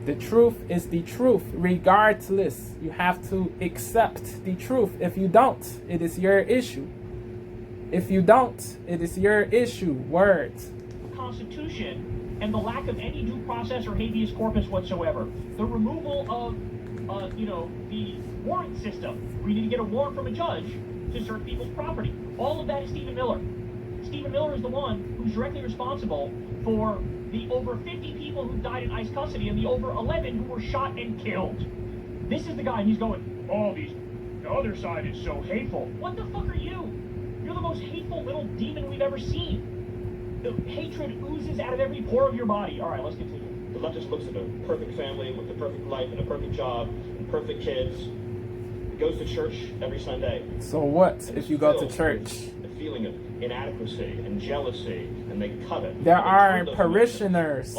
The truth is the truth, regardless. You have to accept the truth. If you don't, it is your issue. If you don't, it is your issue. Words. Constitution and the lack of any due process or habeas corpus whatsoever. The removal of, the warrant system, where you need to get a warrant from a judge to search people's property. All of that is Stephen Miller. Stephen Miller is the one who's directly responsible for the over 50 people who died in ICE custody and the over 11 who were shot and killed. This is the guy, and he's going, the other side is so hateful. What the fuck are you? You're the most hateful little demon we've ever seen. The hatred oozes out of every pore of your body. All right, let's continue. The leftist looks at a perfect family with a perfect life and a perfect job and perfect kids. Goes to church every Sunday. So what if you go to church? The feeling of inadequacy and jealousy, and they cut it. There are parishioners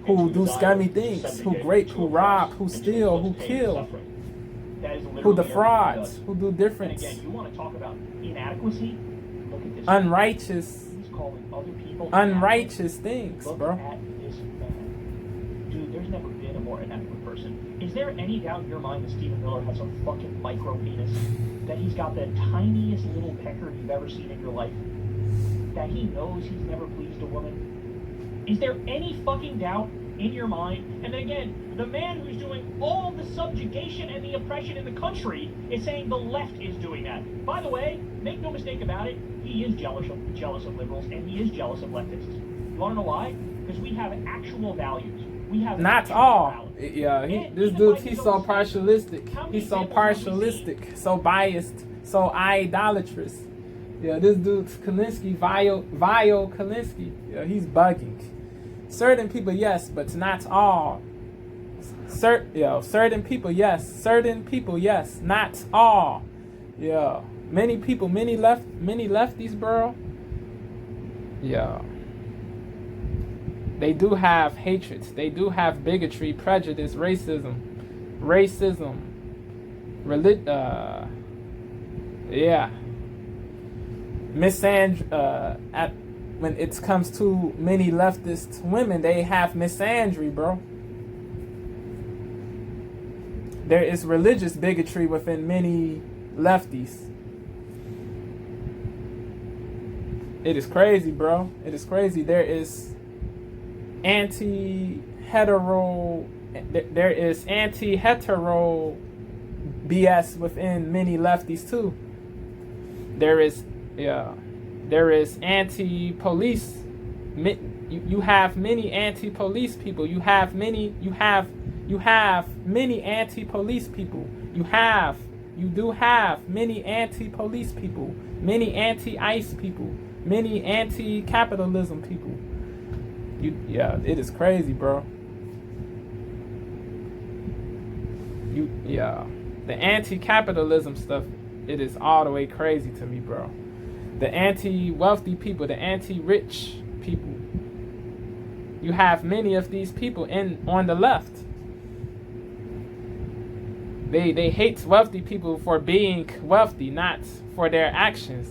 who do scummy things, who rape, who rob, who steal, who kill, who defraud, who do different. And again, you want to talk about inadequacy? Look at this. Unrighteous. He's calling other people unrighteous things, Look bro. at this man. Dude, there's never been a more inadequate person. Is there any doubt in your mind that Stephen Miller has a fucking micro penis? That he's got the tiniest little pecker you've ever seen in your life? That he knows he's never pleased a woman? Is there any fucking doubt in your mind? And then again, the man who's doing all the subjugation and the oppression in the country is saying the left is doing that. By the way, make no mistake about it, he is jealous of liberals and he is jealous of leftists. You want to know why? Because we have actual values. We have not all. Yeah, this dude, he's so partialistic. He's so partialistic, so biased, so idolatrous. Yeah, this dude, Kalinske, vile Kalinske. Yeah, he's bugging. Certain people, yes, but not all. Certain people, yes. Certain people, yes. Not all. Yeah. Many people, many lefties, bro. Yeah. They do have hatred. They do have bigotry, prejudice, racism, yeah. When it comes to many leftist women, they have misandry, bro. There is religious bigotry within many lefties. It is crazy, bro. It is crazy. There is anti-hetero BS within many lefties too. There is anti-police. You have many anti-police people. You have many anti-police people. You do have many anti-police people, many anti-ICE people, many anti-capitalism people. It is crazy, bro. The anti-capitalism stuff, it is all the way crazy to me, bro. The anti-wealthy people, the anti-rich people. You have many of these people on the left. They hate wealthy people for being wealthy, not for their actions.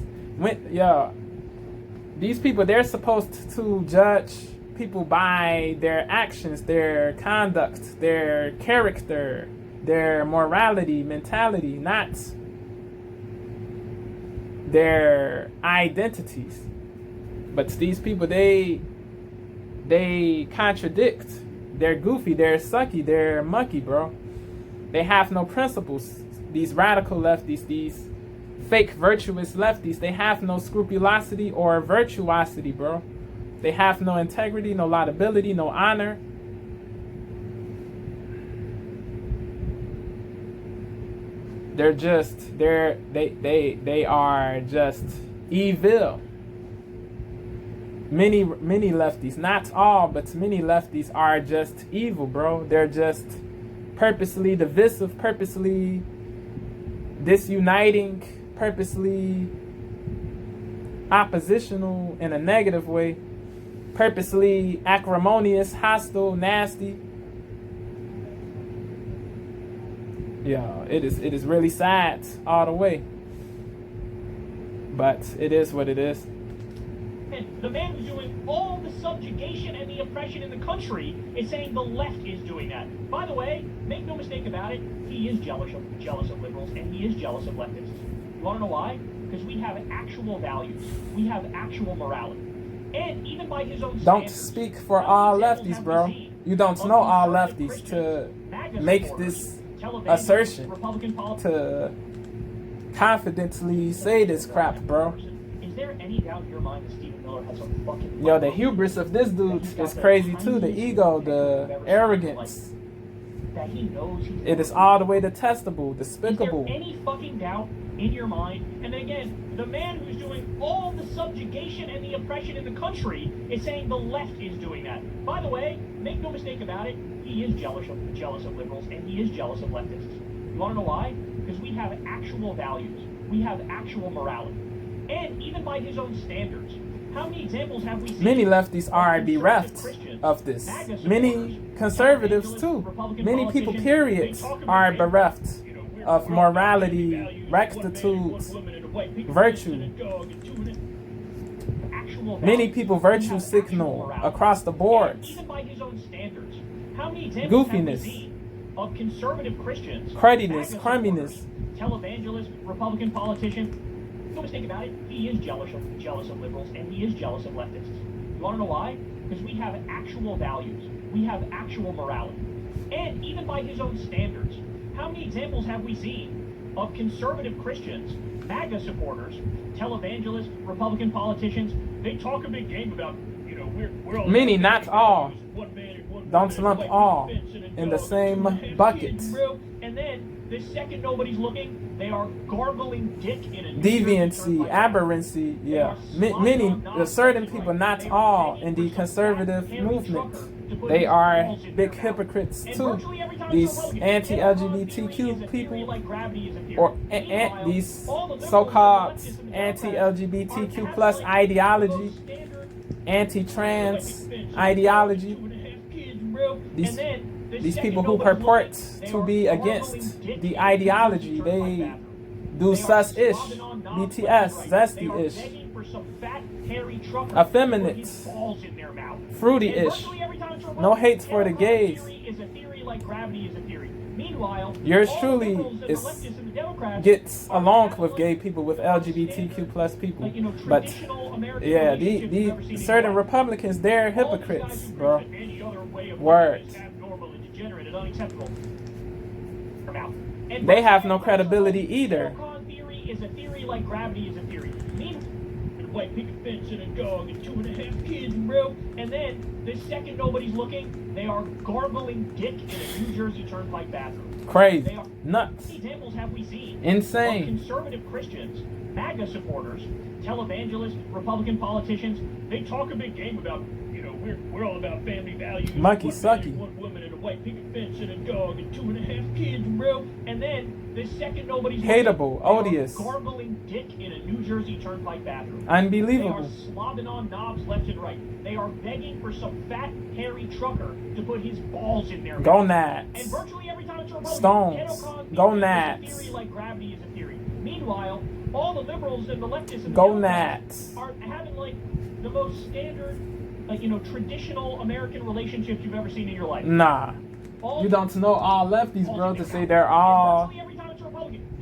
These people, they're supposed to judge people by their actions, their conduct, their character, their morality, mentality, not their identities. But these people, they contradict. They're goofy, they're sucky, they're mucky, bro. They have no principles. These radical lefties, these fake virtuous lefties, they have no scrupulosity or virtuosity, bro. They have no integrity, no laudability, no honor. They are just evil. Many lefties, not all, but many lefties are just evil, bro. They're just purposely divisive, purposely disuniting, purposely oppositional in a negative way, purposely acrimonious, hostile, nasty. Yeah, it is really sad all the way. But it is what it is. And the man who's doing all the subjugation and the oppression in the country is saying the left is doing that. By the way, make no mistake about it, he is jealous of liberals and he is jealous of leftists. You want to know why? Because we have actual values. We have actual morality. And even by his own Don't standards, speak for how all many examples lefties, have bro. we seen You don't of know all conservative lefties to Christians, MAGA make supporters, this televangelists, assertion, Republican politicians, to confidently say this crap, bro. Is there any doubt in your mind that Stephen Miller has some fucking... Yo, the hubris of this dude is crazy too. The ego, the arrogance. That he knows he's... It is all the way detestable, Is there despicable. any fucking doubt in your mind? And then again, the man who's doing all the subjugation and the oppression in the country is saying the left is doing that. By the way, make no mistake about it, he is jealous of liberals and he is jealous of leftists. You want to know why? Because we have actual values. We have actual morality. And even by his own standards, how many examples have we seen? Many lefties are of bereft conservative Christians, of this. MAGA Many supporters, conservatives televangelists, too. Republican Many people, politicians, period, they talk about are it. bereft You know, of we're all about morality, family values, rectitude, one man, one woman, and a white picket virtue. fence and a dog and 2 minutes. Actual Many values. people We virtue have signal actual morality. across the board. And even by his own standards, how many examples have we Goofiness. seen of conservative Christians, Crudiness, MAGA crumminess. supporters, televangelists, Republican politicians? No mistake about it, he is jealous of liberals and he is jealous of leftists. You want to know why? Because we have actual values. We have actual morality. And even by his own standards, how many examples have we seen of conservative Christians, MAGA supporters, televangelists, Republican politicians? They talk a big game about, you know, we're all... Many, not all. One man and one Don't woman, lump white all picket fence and a in the dog, same 2.5 bucket. kids, bro. And then, the second nobody's looking, they are gargling dick in a New Jersey Deviancy, Turnpike. aberrancy, yeah. Many, certain people, not all, in the conservative movement. They are big hypocrites too. These anti-LGBTQ people, or these so-called anti-LGBTQ plus ideology, anti-trans ideology. These people who purport to be against the ideology, they do sus-ish, BTS, zesty-ish, effeminate, fruity-ish. No hate for the gays. Yours truly gets along with gay people, with LGBTQ plus people. But yeah, the certain Republicans, they're hypocrites, bro. Word. They have no credibility either. Theory is a theory like gravity is a theory. White picket fence and a dog and 2.5 kids, bro. And then, the second nobody's looking, they are gargling dick in a New Jersey Turnpike bathroom. Crazy. Nuts. How many examples have we seen? Insane. Of conservative Christians, MAGA supporters, televangelists, Republican politicians, they talk a big game about, you know, we're all about family values. Mucky one sucky. man, one woman and a white picket fence and a dog and 2.5 kids, bro. And then, the second nobody's Hateable, looking, they are odious. gargling dick in a New Jersey Turnpike bathroom. Unbelievable. They are slobbing on knobs left and right. They are begging for some fat, hairy trucker to put his balls in their Go mouth. Nats. And virtually every time it's a Republican, Stones. pedocon Go theory Nats. is a theory like gravity is a theory. Meanwhile, all the liberals and the leftists and the Go Democrats Nats. are having like the most standard, like, you know, traditional American relationships you've ever seen in your life. Nah. All You don't know all lefties, bro, to say they're all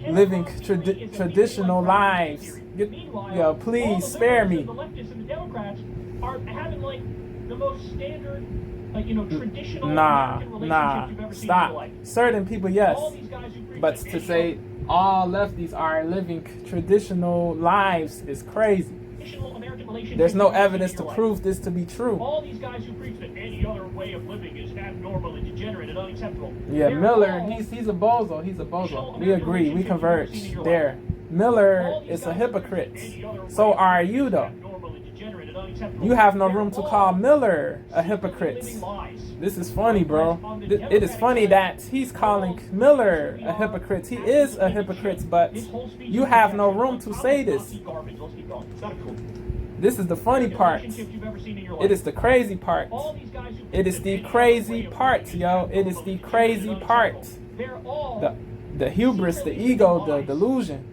living traditional lives. Yo, please spare me. The leftists and the Democrats are having like the most standard, like, you know, traditional American relationships you've ever seen in your Stop. life. Certain people, yes. All these guys who preach But like, to say all lefties are living traditional lives is crazy. traditional American relationships There's no you've ever seen evidence in to your life. prove this to be true. All these guys who preach that any other way of living is abnormal and degenerate and unacceptable. Yeah, They're Miller, all he's a bozo. He's a bozo. We agree. We converge there. Miller is a hypocrite. So are you, though. You have no room to call Miller a hypocrite. This is funny, bro. It is funny that he's calling Miller a hypocrite. He is a hypocrite, but you have no room to say this. This is the funny part. It is the crazy part. It is the crazy part, yo. It is the crazy part. The hubris, the ego, the delusion.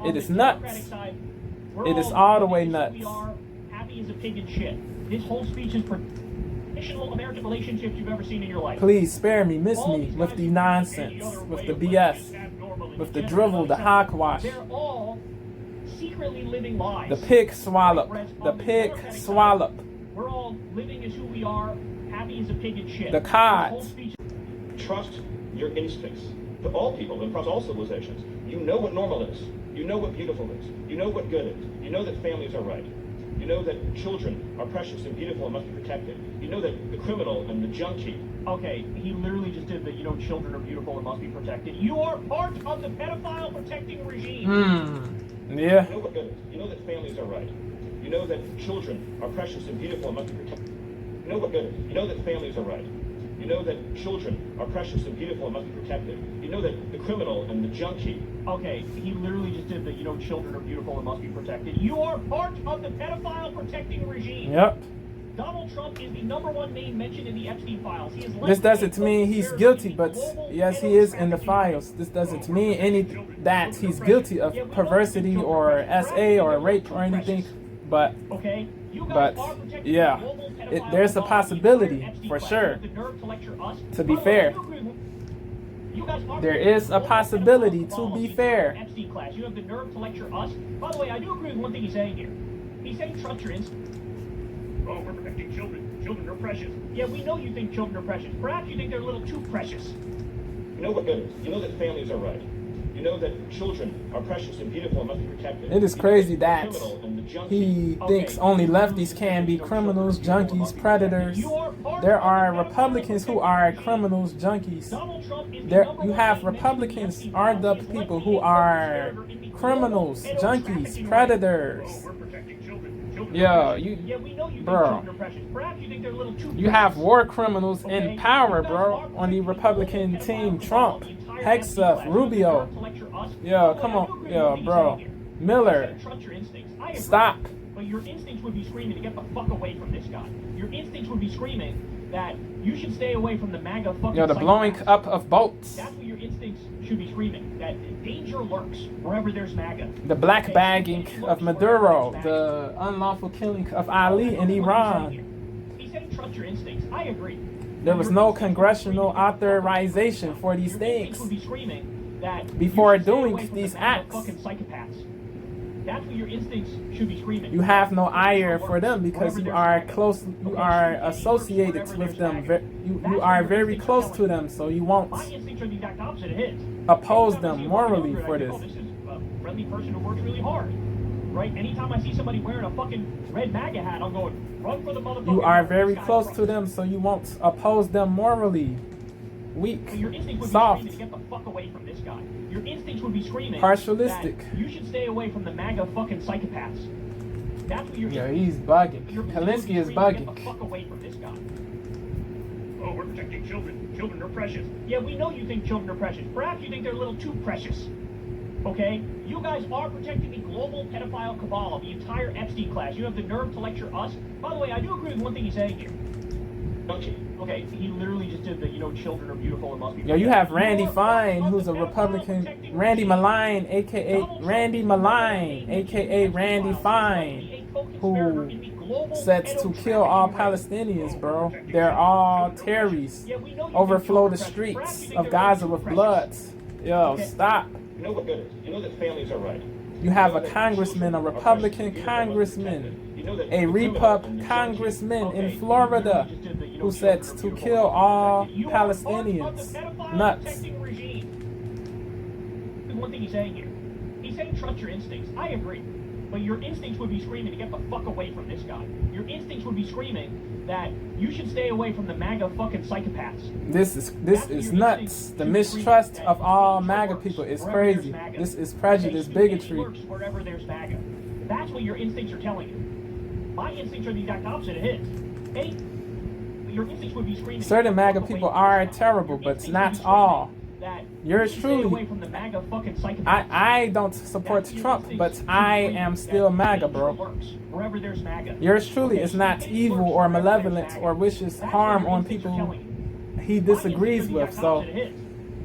It is nuts. It is all the way nuts. happy as a pig in shit. This whole speech is traditional American relationships you've ever seen in your life. Please spare me, miss me with the nonsense, with the BS, with the drivel, the hogwash, They're all secretly living lies. the pig swallop, the pig swallop, We're all living as who we are, happy as a pig in shit. the This cod. whole speech Trust your instincts. To all people and across all civilizations, you know what normal is. You know what beautiful is. You know what good is. You know that families are right. You know that children are precious and beautiful and must be protected. You know that the criminal and the junkie. Okay, he literally just did the, children are beautiful and must be protected. You are part of the pedophile protecting regime. Yeah. You know what good is. You know that families are right. You know that children are precious and beautiful and must be protected. You know what good is. You know that families are right. You know that children are precious and beautiful and must be protected. You know that the criminal and the junkie. Okay, he literally just did the, children are beautiful and must be protected. You are part of the pedophile protecting regime. Yep. Donald Trump is the #1 name mentioned in the Epstein files. He is This doesn't mean he's guilty, but yes, he is in the files. This doesn't mean that he's guilty of perversity or SA or rape or anything. But Okay, you guys But, are protecting yeah, the global pedophile there's a cabal, possibility, the Epstein for class. sure. You have the nerve to lecture us. To be By the way, fair. I do agree with- you guys are there protecting is the a global possibility, pedophile to cabal, be the fair. Epstein class. You have the nerve to lecture us. By the way, I do agree with one thing he's saying here. He's saying trust your instincts. Oh, we're protecting children. Children are precious. Yeah, we know you think children are precious. Perhaps you think they're a little too precious. You know what good is. You know that families are right. You know that children are precious and beautiful and must be protected. It is You know crazy the that criminal and the junkie. he thinks only lefties can be criminals, junkies, predators. There are Republicans who are criminals, junkies. Donald Trump is the There, #1 you have name mentioned in the Republicans Epstein are files. the He is people likely who a are co-conspirator in the criminals, global junkies, pedo-trafficking ring. predators. We're protecting children. Children are Yeah, precious. Yeah, we know you think bro. children are precious. Perhaps you think they're a little too You have precious. war criminals Okay? in power, You guys bro, are on the protecting Republican global team. pedophile Trump, cabal, the entire Epstein Hegseth, class. You have the Rubio. nerve to lecture us. Yeah, By the way, come I do on. agree with Yeah, what he's bro. saying here. Miller. He said, trust your instincts. I agree. Stop. But your instincts would be screaming to get the fuck away from this guy. Your instincts would be screaming that you should stay away from the MAGA fucking The blowing psychopaths. up of boats. That's what your instincts should be screaming. That danger lurks wherever there's MAGA. The black Okay? bagging Danger of lurks wherever Maduro. there's The unlawful killing of MAGA. Ali in What he's saying Iran. here. He's saying trust your instincts. I agree. There But was your no instincts would be congressional screaming to get the fuck away from authorization this for guy. these Your instincts things would be screaming that before you should stay doing away from the these MAGA acts. fucking psychopaths. That's what your instincts should be screaming. You have no ire for them because Wherever you there's are MAGA. close. You Okay, are shoot any associated wherever with there's them. MAGA. You That's are what your very instincts close are to telling them, so you won't My instincts are the exact opposite of his. oppose Anytime I them see a morally fucking for I think, this. oh, this is a friendly person who works really hard. Right? Anytime I see somebody wearing a fucking red MAGA hat, I'm going, run for the motherfucker. You are very close to them, so you won't oppose them morally. Weak, Your instincts would soft. be screaming to get the fuck away from this guy. Your instincts would be screaming Partialistic. that you should stay away from the MAGA fucking psychopaths. That's what your Yeah, he's bugging. your instincts would be Kalinsky is screaming to bugging. Get the fuck away from this guy. Oh, we're protecting children. Children are precious. Yeah, we know you think children are precious. Perhaps you think they're a little too precious. Okay? You guys are protecting the global pedophile cabal, the entire Epstein class. You have the nerve to lecture us. By the way, I do agree with one thing he's saying here. Junkie. Okay, he literally just did the, children are beautiful and must be Yeah, you have Randy You are Fine, part of who's the a pedophile Republican. protecting Randy regime. Malign, aka Randy Malign, aka Randy Fine, who sets to kill all Palestinians, bro. They're all terrorists. Overflow the streets of Gaza with blood. Yo, stop. You know what good is. You know that families are right. You have a congressman, a Republican congressman, a Repub congressman in Florida who sets to kill all Palestinians. Nuts. One thing he's saying here. He's saying trust your instincts. I agree. But your instincts would be screaming to get the fuck away from this guy. Your instincts would be screaming that you should stay away from the MAGA fucking psychopaths. This is nuts. The mistrust of all MAGA people is crazy. This is prejudice, bigotry. Wherever there's MAGA. That's what your instincts are telling you. My instincts are the exact opposite of his. Your instincts would be screaming. Certain MAGA people are terrible, but not all. Yours truly. I don't support Trump, but I am still MAGA, bro. Wherever there's MAGA. Yours truly is not evil or malevolent or wishes harm on people he disagrees with, so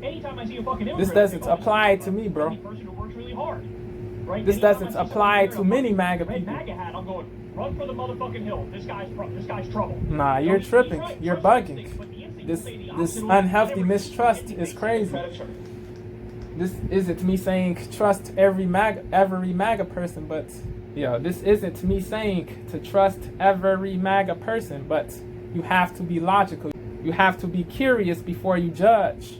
this doesn't apply to me, bro. right? This Anytime doesn't I see someone apply wearing to a many fucking MAGA red people. MAGA hat, I'm going, run for the motherfucking hill. This guy's trouble. Nah, You you're know, he's tripping. right, You're trust bugging. instincts, but the instinct will This say the this opposite of unhealthy whatever mistrust it is thinks. crazy. Predator. This isn't me saying trust every MAGA person, but this isn't me saying to trust every MAGA person, but you have to be logical. You have to be curious before you judge.